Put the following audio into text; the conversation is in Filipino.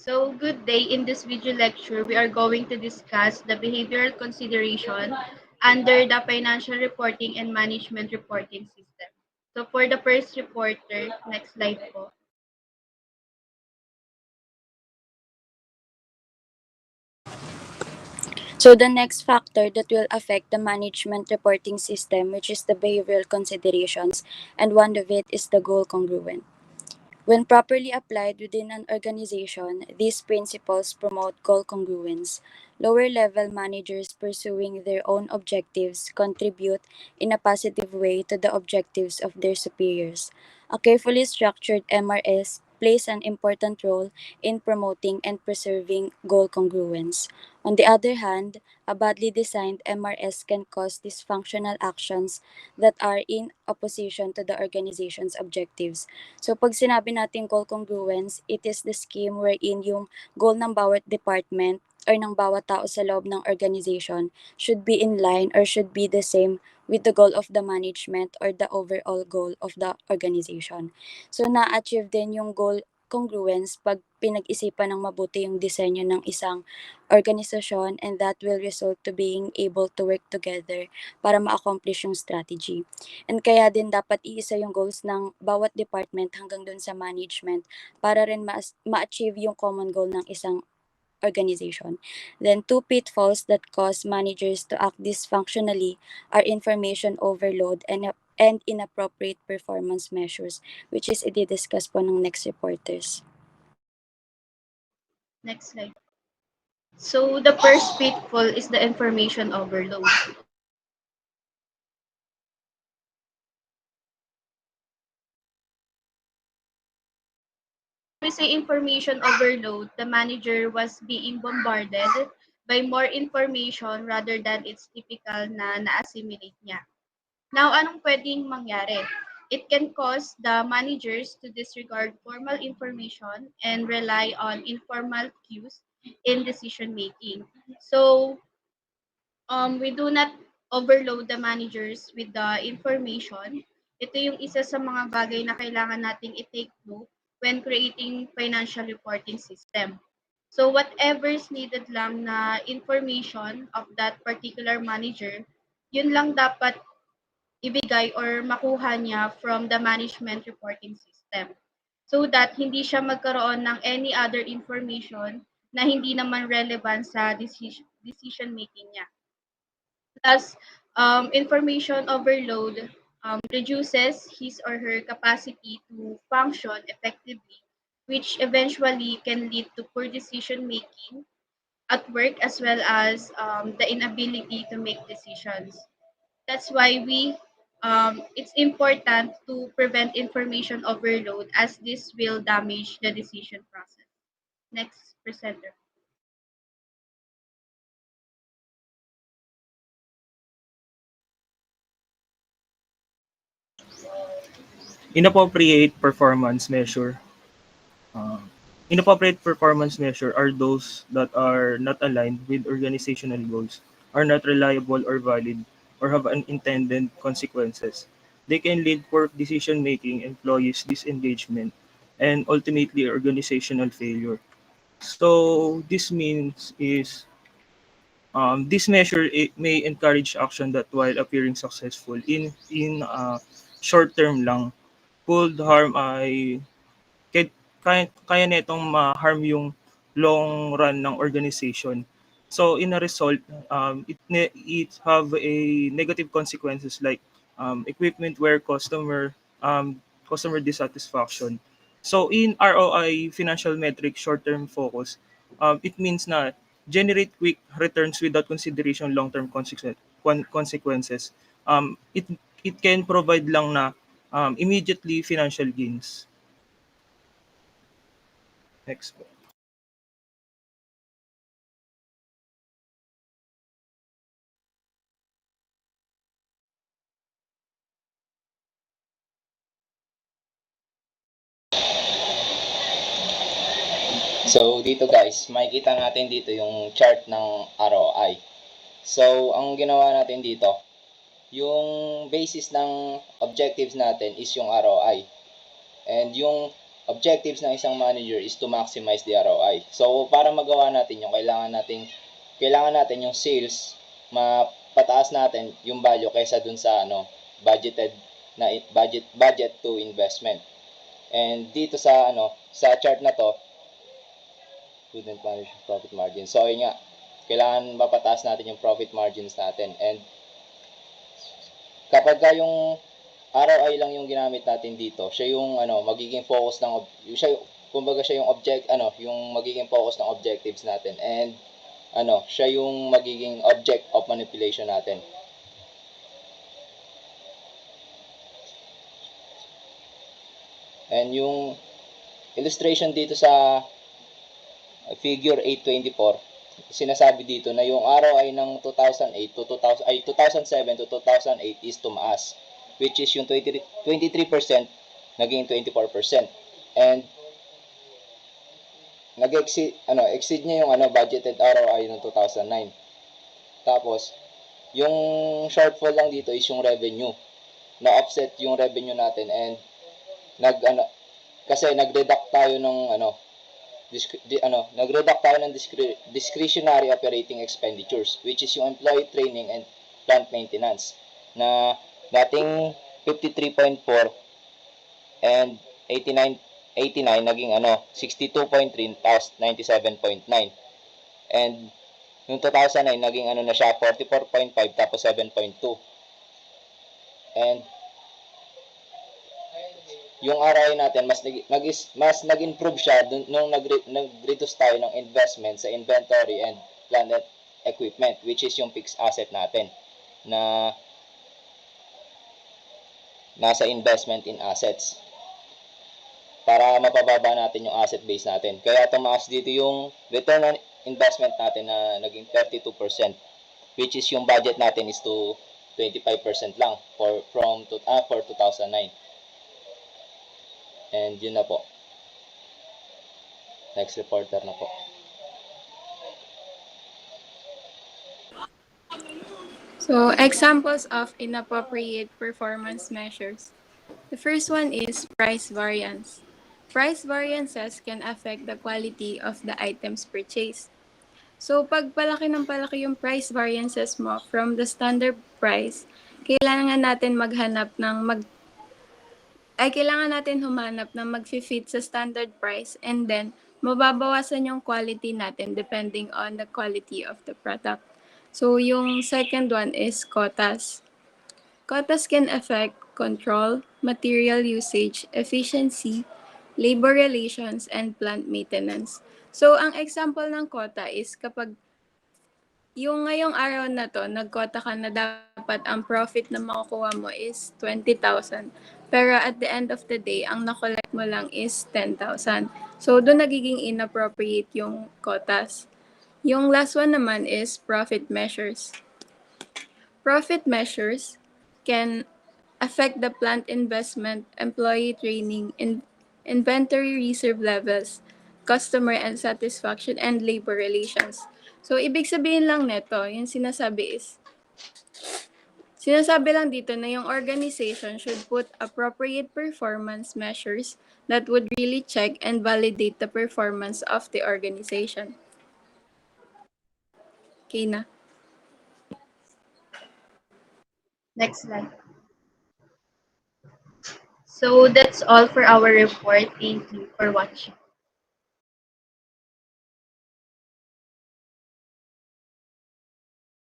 So, good day. In this video lecture, we are going to discuss the behavioral consideration under the Financial Reporting and Management Reporting System. So, for the first reporter, next slide po. So the next factor that will affect the management reporting system, which is the behavioral considerations, and one of it is the goal congruent. When properly applied within an organization, these principles promote goal congruence. Lower level managers pursuing their own objectives contribute in a positive way to the objectives of their superiors. A carefully structured MRS plays an important role in promoting and preserving goal congruence. On the other hand, a badly designed MRS can cause dysfunctional actions that are in opposition to the organization's objectives. So pag sinabi natin goal congruence, it is the scheme wherein yung goal ng bawat department or ng bawat tao sa loob ng organization should be in line or should be the same with the goal of the management or the overall goal of the organization. So na-achieve din yung goal congruence pag pinag-isipan ng mabuti yung disenyo ng isang organisasyon, and that will result to being able to work together para ma-accomplish yung strategy. And kaya din dapat iisa yung goals ng bawat department hanggang dun sa management para rin ma-achieve yung common goal ng isang organization. Then two pitfalls that cause managers to act dysfunctionally are information overload and inappropriate performance measures, which is i-discuss po ng next reporters. Next slide. So, the first pitfall is the information overload. We say information overload, the manager was being bombarded by more information rather than its typical na na-assimilate niya. Now, anong pwedeng mangyari? It can cause the managers to disregard formal information and rely on informal cues in decision making. So, we do not overload the managers with the information. Ito yung isa sa mga bagay na kailangan nating i-take note when creating financial reporting system. So whatever is needed lang na information of that particular manager, yun lang dapat ibigay or makuha niya from the management reporting system. So that hindi siya magkaroon ng any other information na hindi naman relevant sa decision making niya. Plus, information overload reduces his or her capacity to function effectively, which eventually can lead to poor decision making at work as well as the inability to make decisions. That's why it's important to prevent information overload as this will damage the decision process. Next presenter. Inappropriate performance measure. Uh, Inappropriate performance measure are those that are not aligned with organizational goals, are not reliable or valid, or have unintended consequences. They can lead poor decision making, employees disengagement, and ultimately organizational failure. So this means is this measure it may encourage action that while appearing successful in short term lang could harm ay kaya nitong ma-harm yung long run ng organization. So in a result, it have a negative consequences like equipment wear, customer dissatisfaction. So in ROI financial metric short-term focus, it means na generate quick returns without consideration long-term consequences. It can provide lang na immediately financial gains. Next po. So dito guys, makikita natin dito yung chart ng ROI. So ang ginawa natin dito, yung basis ng objectives natin is yung ROI. And yung objectives ng isang manager is to maximize the ROI. So, para magawa natin yung kailangan natin yung sales, mapataas natin yung value kaysa dun sa budgeted na budget to investment. And dito sa sa chart na to, prudent management profit margin. So, yun nga, kailangan mapataas natin yung profit margins natin. And kapag yung ROI lang yung ginamit natin dito, siya yung magiging focus ng kumbaga siya yung yung magiging focus ng objectives natin, and siya yung magiging object of manipulation natin. And yung illustration dito sa figure 824, sinasabi dito na yung ROI ng 2007 to 2008 is tumaas, which is yung 23% naging 24%. And exceed niya yung budgeted ROI ng 2009. Tapos yung shortfall lang dito is yung revenue. Na-offset yung revenue natin, and kasi nag-reduct tayo ng discretionary operating expenditures, which is yung employee training and plant maintenance, na dating 53.4 and 89 naging 62.3 tapos 97.9. And yung 2009 naging na siya 44.5 tapos 7.2. And yung ROI natin mas nag-improve siya nung nag-reduce tayo ng investment sa inventory and plant equipment, which is yung fixed asset natin na nasa investment in assets, para mapababa natin yung asset base natin. Kaya tumaas dito yung return on investment natin na naging 32%, which is yung budget natin is to 25% lang for 2009. And yun na po. Next reporter na po. So, examples of inappropriate performance measures. The first one is price variance. Price variances can affect the quality of the items purchased. So, pag palaki ng palaki yung price variances mo from the standard price, kailangan natin humanap ng mag-fit sa standard price, and then mababawasan yung quality natin depending on the quality of the product. So, yung second one is quotas. Quotas can affect control, material usage, efficiency, labor relations, and plant maintenance. So, ang example ng quota is kapag yung ngayong araw na to, nagkota ka na dapat ang profit na makukuha mo is 20,000. Pero at the end of the day, ang nakolect mo lang is 10,000. So, doon nagiging inappropriate yung quotas. Yung last one naman is profit measures. Profit measures can affect the plant investment, employee training, inventory reserve levels, customer and satisfaction, and labor relations. So, ibig sabihin lang neto, yung sinasabi lang dito na yung organization should put appropriate performance measures that would really check and validate the performance of the organization. Okay na. Next slide. So that's all for our report. Thank you for watching.